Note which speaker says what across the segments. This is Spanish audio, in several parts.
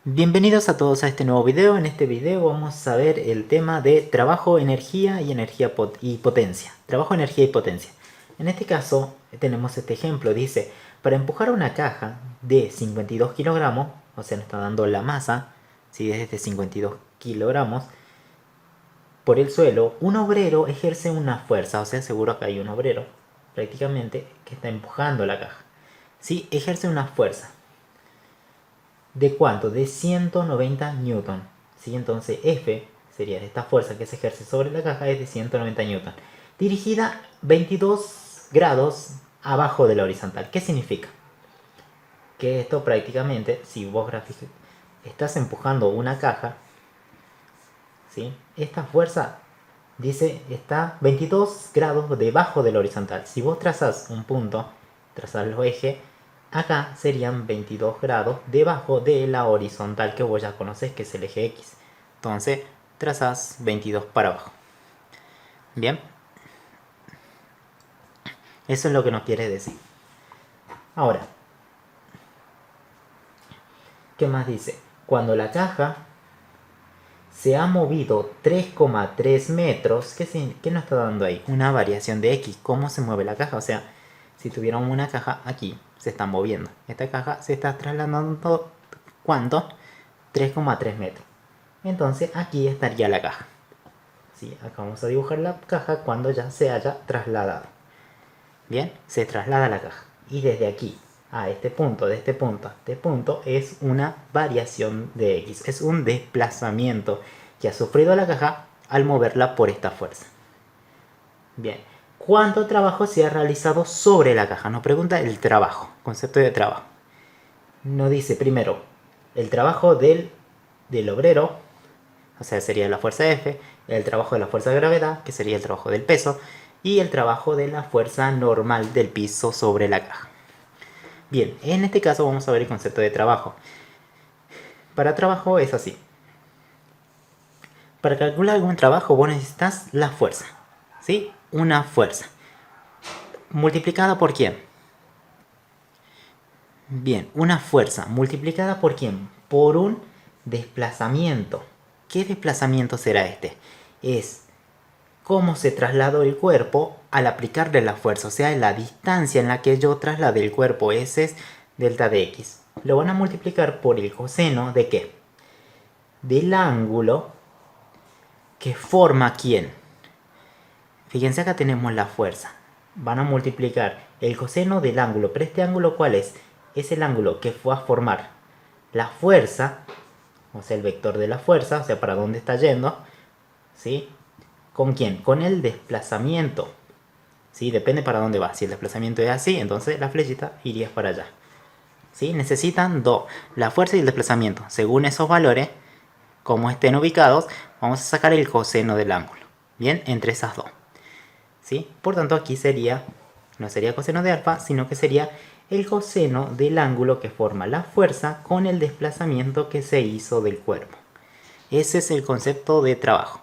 Speaker 1: Bienvenidos a todos a este nuevo video. En este video vamos a ver el tema de trabajo, energía y potencia. Trabajo, energía y potencia. En este caso tenemos este ejemplo. Dice, para empujar una caja de 52 kilogramos, o sea, nos está dando la masa, si es de 52 kilogramos, por el suelo, un obrero ejerce una fuerza, o sea, seguro que hay un obrero, prácticamente, que está empujando la caja. Sí, ejerce una fuerza. ¿De cuánto? De 190 newton. ¿Sí? Entonces F sería esta fuerza que se ejerce sobre la caja es de 190 newton. Dirigida 22 grados abajo de la horizontal. ¿Qué significa? Que esto prácticamente, si vos estás empujando una caja, ¿sí? Esta fuerza dice está 22 grados debajo de la horizontal. Si vos trazas un punto, trazas los ejes, acá serían 22 grados debajo de la horizontal que vos ya conocés, que es el eje X. Entonces trazas 22 para abajo. Bien, eso es lo que nos quiere decir. Ahora, ¿qué más dice? Cuando la caja se ha movido 3,3 metros, ¿qué nos está dando ahí? Una variación de X, cómo se mueve la caja. O sea, si tuviéramos una caja aquí, se está moviendo. Esta caja se está trasladando, ¿cuánto? 3,3 metros. Entonces aquí estaría la caja. ¿Sí? Acá vamos a dibujar la caja cuando ya se haya trasladado. Bien, se traslada la caja. Y desde aquí a este punto, de este punto a este punto, es una variación de X. Es un desplazamiento que ha sufrido la caja al moverla por esta fuerza. Bien, ¿cuánto trabajo se ha realizado sobre la caja? Nos pregunta el trabajo, concepto de trabajo. Nos dice primero el trabajo del obrero, o sea, sería la fuerza F, el trabajo de la fuerza de gravedad, que sería el trabajo del peso, y el trabajo de la fuerza normal del piso sobre la caja. Bien, en este caso vamos a ver el concepto de trabajo. Para trabajo es así. Para calcular algún trabajo vos necesitas la fuerza, ¿sí? Una fuerza. ¿Multiplicada por quién? Bien, una fuerza multiplicada por quién? Por un desplazamiento. ¿Qué desplazamiento será este? Es cómo se trasladó el cuerpo al aplicarle la fuerza, o sea, la distancia en la que yo trasladé el cuerpo. Ese es delta de X. Lo van a multiplicar por el coseno de ¿qué? Del ángulo que forma ¿quién? Fíjense, acá tenemos la fuerza. Van a multiplicar el coseno del ángulo. ¿Pero este ángulo cuál es? Es el ángulo que fue a formar la fuerza, o sea, el vector de la fuerza, o sea, para dónde está yendo, ¿sí? ¿Con quién? Con el desplazamiento, ¿sí? Depende para dónde va. Si el desplazamiento es así, entonces la flechita iría para allá, ¿sí? Necesitan la fuerza y el desplazamiento. Según esos valores, como estén ubicados, vamos a sacar el coseno del ángulo, ¿bien? Entre esas dos, ¿sí? Por tanto, aquí no sería coseno de alfa, sino que sería el coseno del ángulo que forma la fuerza con el desplazamiento que se hizo del cuerpo. Ese es el concepto de trabajo.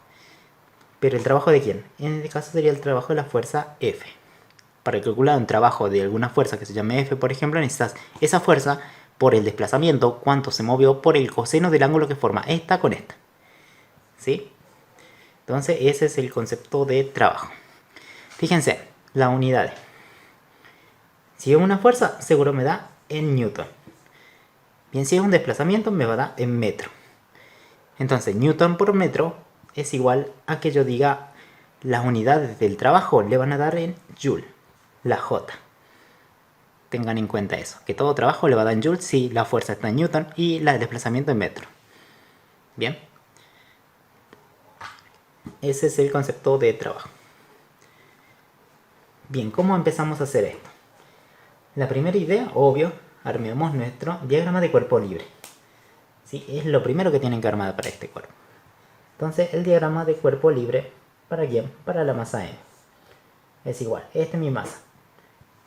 Speaker 1: ¿Pero el trabajo de quién? En este caso sería el trabajo de la fuerza F. Para calcular un trabajo de alguna fuerza que se llame F, por ejemplo, necesitas esa fuerza por el desplazamiento, cuánto se movió, por el coseno del ángulo que forma esta con esta, ¿sí? Entonces ese es el concepto de trabajo. Fíjense, las unidades. Si es una fuerza, seguro me da en newton. Bien, si es un desplazamiento, me va a dar en metro. Entonces, newton por metro es igual a que yo diga las unidades del trabajo le van a dar en joule, la J. Tengan en cuenta eso, que todo trabajo le va a dar en joule si la fuerza está en newton y el desplazamiento en metro. Bien, ese es el concepto de trabajo. Bien, ¿cómo empezamos a hacer esto? La primera idea, obvio, armemos nuestro diagrama de cuerpo libre. ¿Sí? Es lo primero que tienen que armar para este cuerpo. Entonces, el diagrama de cuerpo libre, ¿para quién? Para la masa M. Es igual, esta es mi masa.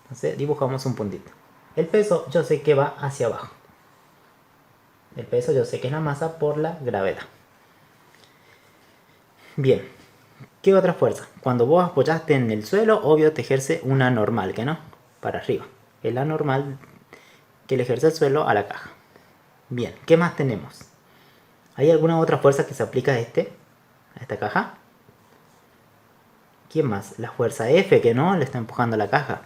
Speaker 1: Entonces, dibujamos un puntito. El peso, yo sé que va hacia abajo. El peso, yo sé que es la masa por la gravedad. Bien, ¿qué otra fuerza? Cuando vos apoyaste en el suelo, obvio te ejerce una normal, ¿que no? Para arriba. Es la normal que le ejerce el suelo a la caja. Bien, ¿qué más tenemos? ¿Hay alguna otra fuerza que se aplica a esta caja? ¿Quién más? La fuerza F que no le está empujando la caja.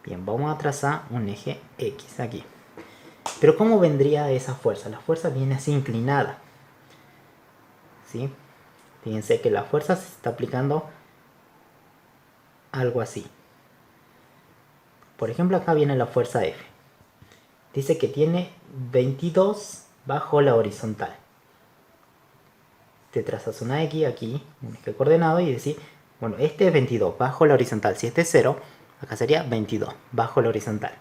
Speaker 1: Bien, vamos a trazar un eje X aquí. Pero ¿cómo vendría esa fuerza? La fuerza viene así inclinada. ¿Sí? Fíjense que la fuerza se está aplicando algo así. Por ejemplo, acá viene la fuerza F. Dice que tiene 22 bajo la horizontal. Te trazas una X aquí, un eje coordenado, y decís, bueno, este es 22 bajo la horizontal. Si este es 0, acá sería 22 bajo la horizontal.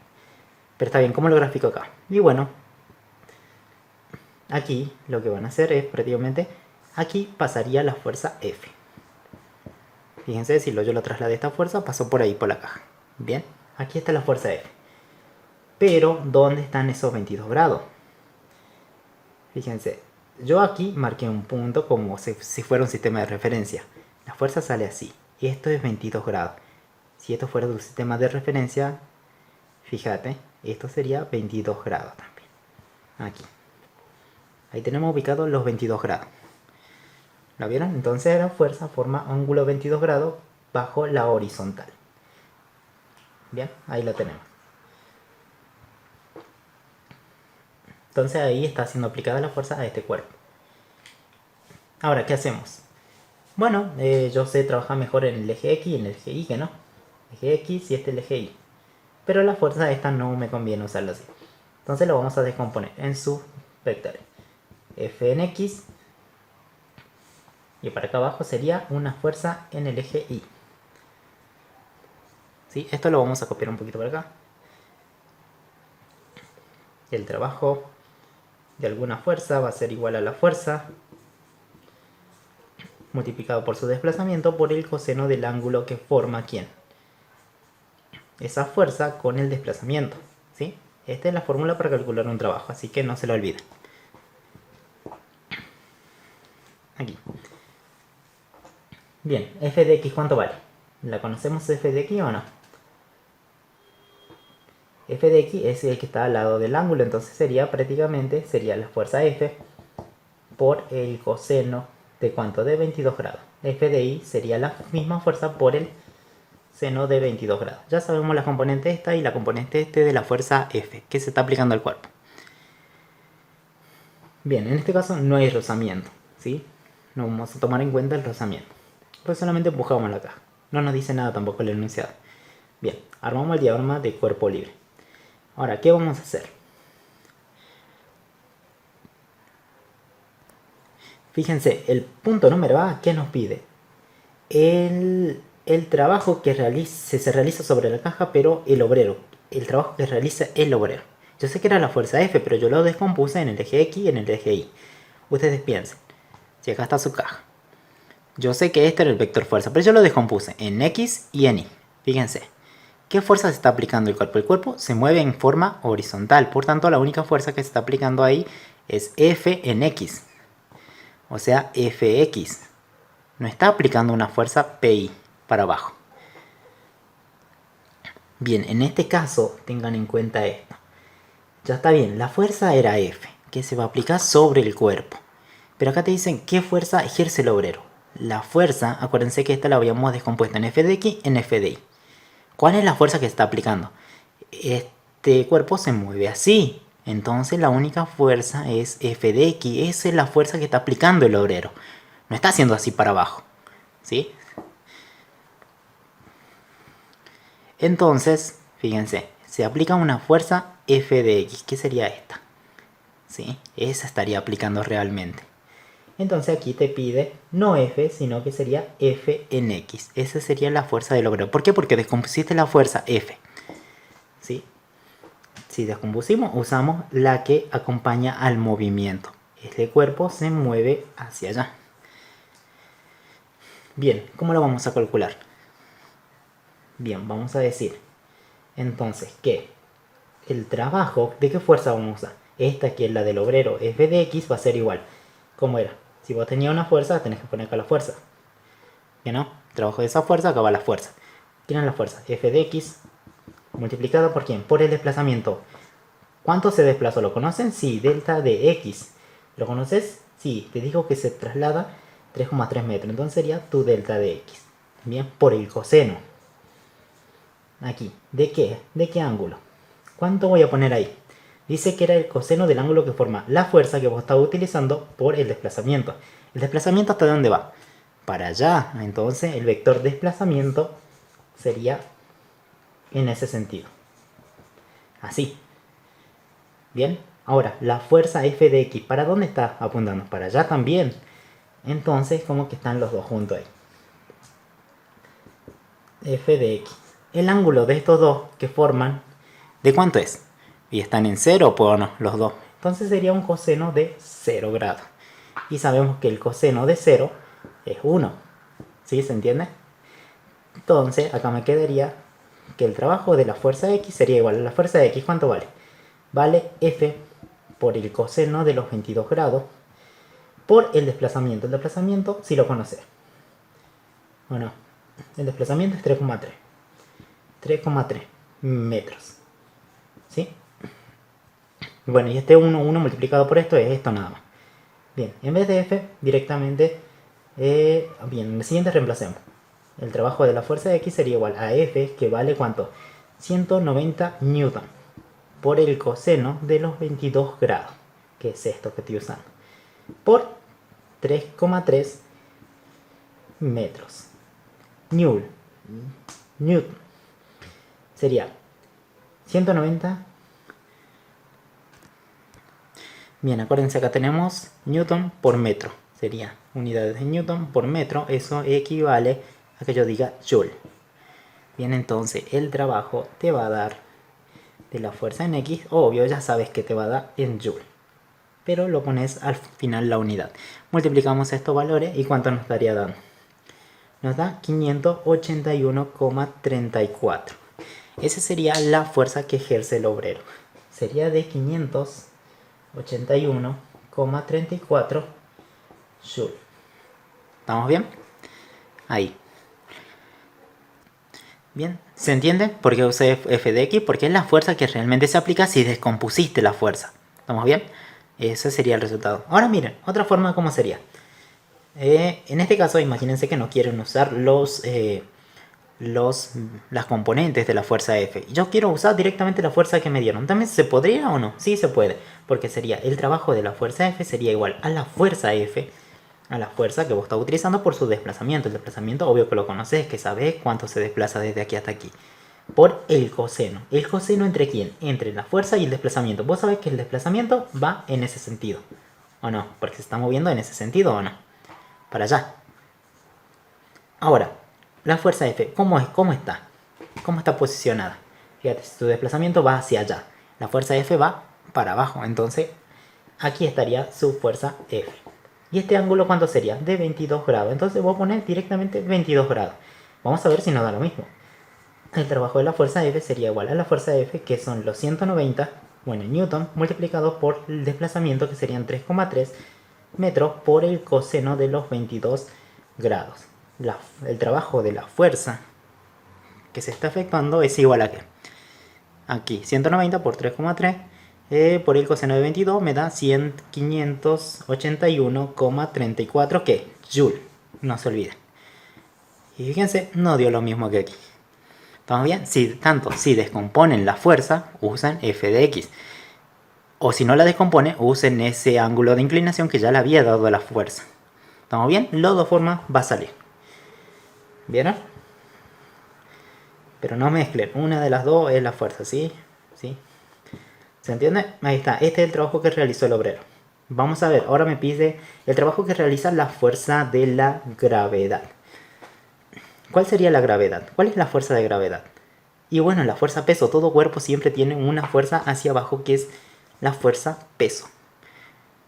Speaker 1: Pero está bien, ¿cómo lo grafico acá? Y bueno, aquí lo que van a hacer es prácticamente, aquí pasaría la fuerza F. Fíjense, si yo lo trasladé esta fuerza, pasó por ahí, por la caja. Bien, aquí está la fuerza F. Pero, ¿dónde están esos 22 grados? Fíjense, yo aquí marqué un punto como si fuera un sistema de referencia. La fuerza sale así. Y esto es 22 grados. Si esto fuera un sistema de referencia, fíjate, esto sería 22 grados también. Aquí. Ahí tenemos ubicados los 22 grados. ¿Lo vieron? Entonces la fuerza forma ángulo 22 grados bajo la horizontal. Bien, ahí lo tenemos. Entonces ahí está siendo aplicada la fuerza a este cuerpo. Ahora, ¿qué hacemos? Bueno, yo sé trabajar mejor en el eje X y en el eje Y, que no. Eje X y este el eje Y. Pero la fuerza esta no me conviene usarla así. Entonces lo vamos a descomponer en sus vectores. F en X. Y para acá abajo sería una fuerza en el eje Y. ¿Sí? Esto lo vamos a copiar un poquito para acá. El trabajo de alguna fuerza va a ser igual a la fuerza multiplicado por su desplazamiento por el coseno del ángulo que forma ¿quién? Esa fuerza con el desplazamiento. ¿Sí? Esta es la fórmula para calcular un trabajo, así que no se lo olviden. Aquí. Bien, f de x, ¿cuánto vale? ¿La conocemos f de x o no? F de x es el que está al lado del ángulo, entonces sería prácticamente la fuerza F por el coseno de ¿cuánto? De 22 grados. F de y sería la misma fuerza por el seno de 22 grados. Ya sabemos la componente esta y la componente este de la fuerza F que se está aplicando al cuerpo. Bien, en este caso no hay rozamiento, ¿sí? No vamos a tomar en cuenta el rozamiento. Pues solamente empujamos la caja. No nos dice nada tampoco el enunciado. Bien, armamos el diagrama de cuerpo libre. Ahora, ¿qué vamos a hacer? Fíjense, el punto número A, ¿qué nos pide? El trabajo que se realiza sobre la caja, pero el obrero. El trabajo que realiza el obrero. Yo sé que era la fuerza F, pero yo lo descompuse en el eje X y en el eje Y. Ustedes piensen, si acá está su caja. Yo sé que este era el vector fuerza, pero yo lo descompuse en X y en Y. Fíjense, ¿qué fuerza se está aplicando el cuerpo? El cuerpo se mueve en forma horizontal, por tanto la única fuerza que se está aplicando ahí es F en X. O sea, Fx. No está aplicando una fuerza PI para abajo. Bien, en este caso tengan en cuenta esto. Ya está bien, la fuerza era F, que se va a aplicar sobre el cuerpo. Pero acá te dicen qué fuerza ejerce el obrero. La fuerza, acuérdense que esta la habíamos descompuesto en F de X, en F de Y. ¿Cuál es la fuerza que está aplicando? Este cuerpo se mueve así. Entonces la única fuerza es F de X. Esa es la fuerza que está aplicando el obrero. No está haciendo así para abajo. ¿Sí? Entonces, fíjense, se aplica una fuerza F de X. ¿Qué sería esta? ¿Sí? Esa estaría aplicando realmente. Entonces aquí te pide no F, sino que sería F en X. Esa sería la fuerza del obrero. ¿Por qué? Porque descompusiste la fuerza F. ¿Sí? Si descompusimos, usamos la que acompaña al movimiento. Este cuerpo se mueve hacia allá. Bien, ¿cómo lo vamos a calcular? Bien, vamos a decir entonces que el trabajo, ¿de qué fuerza vamos a usar? Esta que es la del obrero, F de X, va a ser igual. ¿Cómo era? Si vos tenías una fuerza, tenés que poner acá la fuerza. ¿Que no? Trabajo de esa fuerza, acá va la fuerza. ¿Quién es la fuerza? F de X multiplicado por ¿quién? Por el desplazamiento. ¿Cuánto se desplazó? ¿Lo conocen? Sí, delta de x. ¿Lo conoces? Sí, te digo que se traslada 3,3 metros. Entonces sería tu delta de x. Bien, por el coseno. Aquí. ¿De qué? ¿De qué ángulo? ¿Cuánto voy a poner ahí? Dice que era el coseno del ángulo que forma la fuerza que vos estabas utilizando por el desplazamiento. ¿El desplazamiento hasta dónde va? Para allá. Entonces el vector desplazamiento sería en ese sentido. Así. Bien. Ahora, la fuerza F de X, ¿para dónde está apuntando? Para allá también. Entonces, como que están los dos juntos ahí. F de X. El ángulo de estos dos que forman, ¿de cuánto es? Y están en 0, pues no, los dos. Entonces sería un coseno de 0 grados. Y sabemos que el coseno de 0 es 1. ¿Sí? ¿Se entiende? Entonces, acá me quedaría que el trabajo de la fuerza X sería igual a la fuerza X. ¿Cuánto vale? Vale F por el coseno de los 22 grados por el desplazamiento. El desplazamiento, si lo conoces. ¿O no? El desplazamiento es 3,3. 3,3 metros. ¿Sí? Bueno, y este 1 multiplicado por esto es esto nada más. Bien, en vez de F, directamente, bien, en el siguiente reemplacemos. El trabajo de la fuerza X sería igual a F, que vale ¿cuánto? 190 newton por el coseno de los 22 grados, que es esto que estoy usando, por 3,3 metros. Newton sería 190. Bien, acuérdense, acá tenemos newton por metro. Sería unidades de newton por metro. Eso equivale a que yo diga joule. Bien, entonces el trabajo te va a dar de la fuerza en X. Obvio, ya sabes que te va a dar en joule. Pero lo pones al final la unidad. Multiplicamos estos valores y ¿cuánto nos estaría dando? Nos da 581,34. Esa sería la fuerza que ejerce el obrero. Sería de 581,34 joule. ¿Estamos bien? Ahí. Bien, ¿se entiende por qué usé F de X? Porque es la fuerza que realmente se aplica si descompusiste la fuerza. ¿Estamos bien? Ese sería el resultado. Ahora miren, otra forma cómo sería. En este caso, imagínense que no quieren usar las componentes de la fuerza F. Yo quiero usar directamente la fuerza que me dieron. ¿También se podría o no? Sí se puede. Porque sería el trabajo de la fuerza F sería igual a la fuerza F, a la fuerza que vos estás utilizando por su desplazamiento. El desplazamiento, obvio que lo conoces, que sabés cuánto se desplaza desde aquí hasta aquí. Por el coseno. ¿El coseno entre quién? Entre la fuerza y el desplazamiento. Vos sabés que el desplazamiento va en ese sentido. ¿O no? Porque se está moviendo en ese sentido o no. Para allá. Ahora, la fuerza F, ¿cómo es? ¿Cómo está? ¿Cómo está posicionada? Fíjate, si tu desplazamiento va hacia allá, la fuerza F va para abajo. Entonces, aquí estaría su fuerza F. ¿Y este ángulo cuánto sería? De 22 grados. Entonces voy a poner directamente 22 grados. Vamos a ver si nos da lo mismo. El trabajo de la fuerza F sería igual a la fuerza F, que son los 190, bueno, newton, multiplicado por el desplazamiento, que serían 3,3 metros por el coseno de los 22 grados. El trabajo de la fuerza que se está efectuando es igual a ¿qué? Aquí, 190 por 3,3 por el coseno de 22 me da 581,34 ¿qué? Joule, no se olviden. Y fíjense, no dio lo mismo que aquí. ¿Estamos bien? Si descomponen la fuerza, usan F de X. O si no la descompone, usen ese ángulo de inclinación que ya le había dado a la fuerza. ¿Estamos bien? Las dos formas va a salir. ¿Vieron? Pero no mezclen. Una de las dos es la fuerza, ¿sí? ¿Sí? ¿Se entiende? Ahí está. Este es el trabajo que realizó el obrero. Vamos a ver. Ahora me pide el trabajo que realiza la fuerza de la gravedad. ¿Cuál sería la gravedad? ¿Cuál es la fuerza de gravedad? Y bueno, la fuerza peso. Todo cuerpo siempre tiene una fuerza hacia abajo que es la fuerza peso.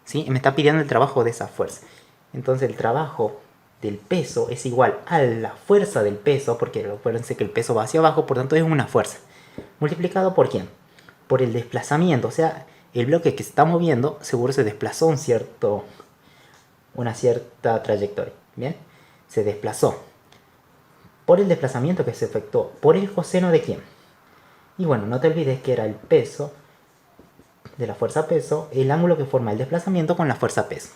Speaker 1: ¿Sí? Me está pidiendo el trabajo de esa fuerza. Entonces el trabajo del peso es igual a la fuerza del peso, porque acuérdense que el peso va hacia abajo, por tanto es una fuerza. ¿Multiplicado por quién? Por el desplazamiento. O sea, el bloque que se está moviendo seguro se desplazó una cierta trayectoria. ¿Bien? Se desplazó. Por el desplazamiento que se efectuó. ¿Por el coseno de quién? Y bueno, no te olvides que era el peso de la fuerza peso el ángulo que forma el desplazamiento con la fuerza peso.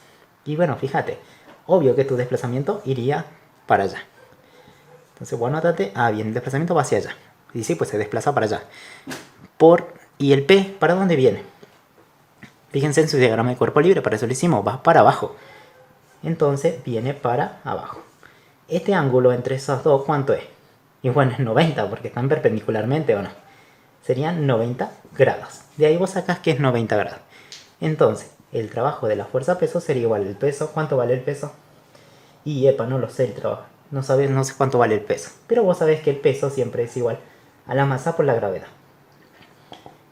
Speaker 1: Y bueno, fíjate, obvio que tu desplazamiento iría para allá. Entonces vos anotate, bien, el desplazamiento va hacia allá. Y sí, pues se desplaza para allá. ¿Y el P para dónde viene? Fíjense en su diagrama de cuerpo libre, para eso lo hicimos, va para abajo. Entonces viene para abajo. Este ángulo entre esos dos, ¿cuánto es? Y bueno, es 90, porque están perpendicularmente, ¿o no? Serían 90 grados. De ahí vos sacas que es 90 grados. Entonces, el trabajo de la fuerza peso sería igual al peso. ¿Cuánto vale el peso? Y epa, no lo sé el trabajo. No sé cuánto vale el peso. Pero vos sabés que el peso siempre es igual a la masa por la gravedad.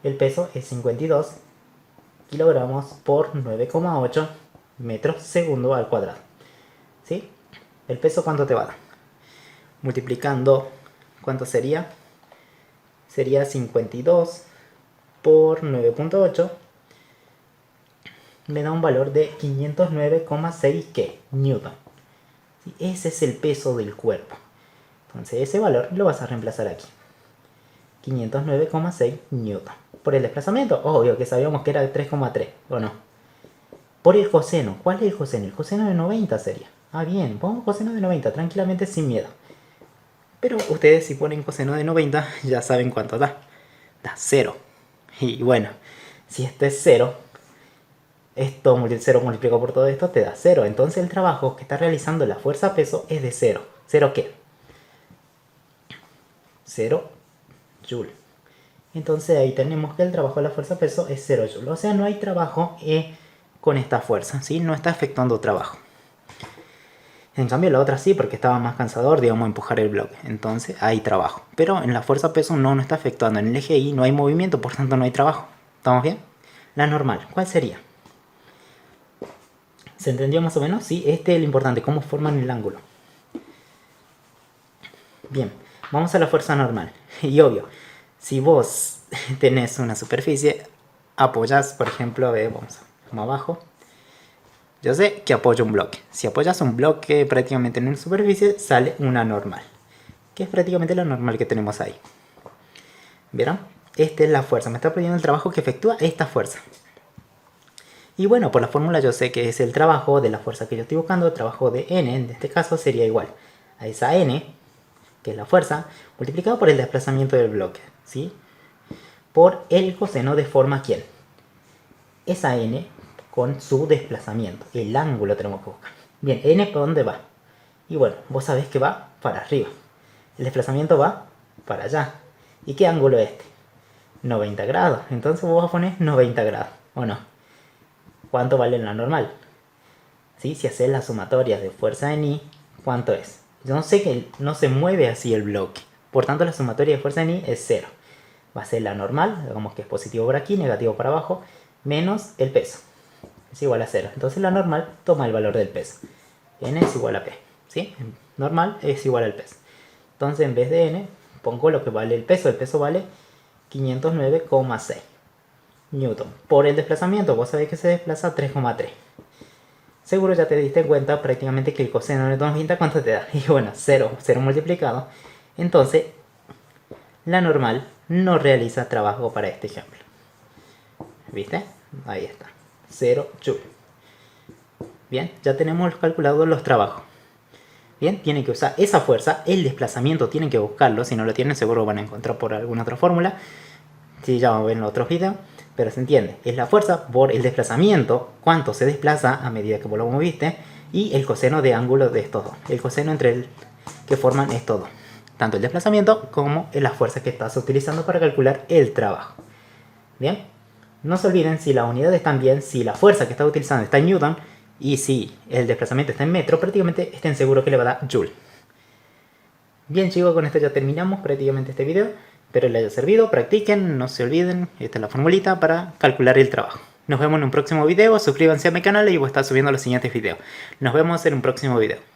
Speaker 1: El peso es 52 kilogramos por 9,8 metros segundo al cuadrado. ¿Sí? ¿El peso cuánto te va a dar? Multiplicando, ¿cuánto sería? Sería 52 por 9,8. Me da un valor de 509,6 ¿qué? Newton. ¿Sí? Ese es el peso del cuerpo. Entonces ese valor lo vas a reemplazar aquí. 509,6 newton. Por el desplazamiento, obvio que sabíamos que era de 3,3, ¿o no? Por el coseno, ¿cuál es el coseno? El coseno de 90 sería. Bien, pongo coseno de 90, tranquilamente, sin miedo. Pero ustedes si ponen coseno de 90, ya saben cuánto da. Da 0. Y bueno, si esto es 0, esto 0 multiplicado por todo esto te da 0. Entonces el trabajo que está realizando la fuerza peso es de 0. ¿0 qué? 0 joule. Entonces ahí tenemos que el trabajo de la fuerza peso es 0 joule. O sea, no hay trabajo con esta fuerza, ¿sí? No está efectuando trabajo. En cambio la otra sí, porque estaba más cansador, digamos, empujar el bloque. Entonces hay trabajo. Pero en la fuerza peso no está efectuando. En el eje Y no hay movimiento, por tanto no hay trabajo. ¿Estamos bien? La normal, ¿cuál sería? ¿Se entendió más o menos? Sí, este es lo importante, cómo forman el ángulo. Bien, vamos a la fuerza normal. Y obvio, si vos tenés una superficie, apoyás, por ejemplo, vamos abajo. Yo sé que apoyo un bloque. Si apoyas un bloque prácticamente en una superficie, sale una normal. Que es prácticamente la normal que tenemos ahí. ¿Vieron? Esta es la fuerza. Me está pidiendo el trabajo que efectúa esta fuerza. Y bueno, por la fórmula yo sé que es el trabajo de la fuerza que yo estoy buscando. El trabajo de N, en este caso, sería igual a esa N, que es la fuerza, multiplicado por el desplazamiento del bloque, ¿sí? Por el coseno de forma ¿quién? Esa N con su desplazamiento. El ángulo tenemos que buscar. Bien, N ¿por dónde va? Y bueno, vos sabés que va para arriba. El desplazamiento va para allá. ¿Y qué ángulo es este? 90 grados. Entonces vos vas a poner 90 grados, ¿o no? ¿Cuánto vale la normal? ¿Sí? Si haces las sumatorias de fuerza en I, ¿cuánto es? Yo no sé que no se mueve así el bloque. Por tanto, la sumatoria de fuerza en I es 0. Va a ser la normal, digamos que es positivo por aquí, negativo por abajo, menos el peso. Es igual a 0. Entonces la normal toma el valor del peso. N es igual a P. ¿Sí? Normal es igual al peso. Entonces en vez de N, pongo lo que vale el peso. El peso vale 509,6 newton. Por el desplazamiento, vos sabés que se desplaza 3,3. Seguro ya te diste cuenta prácticamente que el coseno de 90, ¿cuánto te da? Y bueno, 0 multiplicado. Entonces, la normal no realiza trabajo para este ejemplo. ¿Viste? Ahí está. 0 joule. Bien, ya tenemos calculados los trabajos. Bien, tienen que usar esa fuerza, el desplazamiento tienen que buscarlo. Si no lo tienen, seguro van a encontrar por alguna otra fórmula. Si ya vamos a ver en los otros videos. Pero se entiende, es la fuerza por el desplazamiento, cuánto se desplaza a medida que vos lo moviste, y el coseno de ángulo de estos dos, el coseno entre el que forman estos dos, tanto el desplazamiento como la fuerza que estás utilizando para calcular el trabajo. Bien, no se olviden si las unidades están bien, si la fuerza que estás utilizando está en newton, y si el desplazamiento está en metro, prácticamente estén seguros que le va a dar joule. Bien chicos, con esto ya terminamos prácticamente este video. Espero les haya servido, practiquen, no se olviden, esta es la formulita para calcular el trabajo. Nos vemos en un próximo video, suscríbanse a mi canal y voy a estar subiendo los siguientes videos. Nos vemos en un próximo video.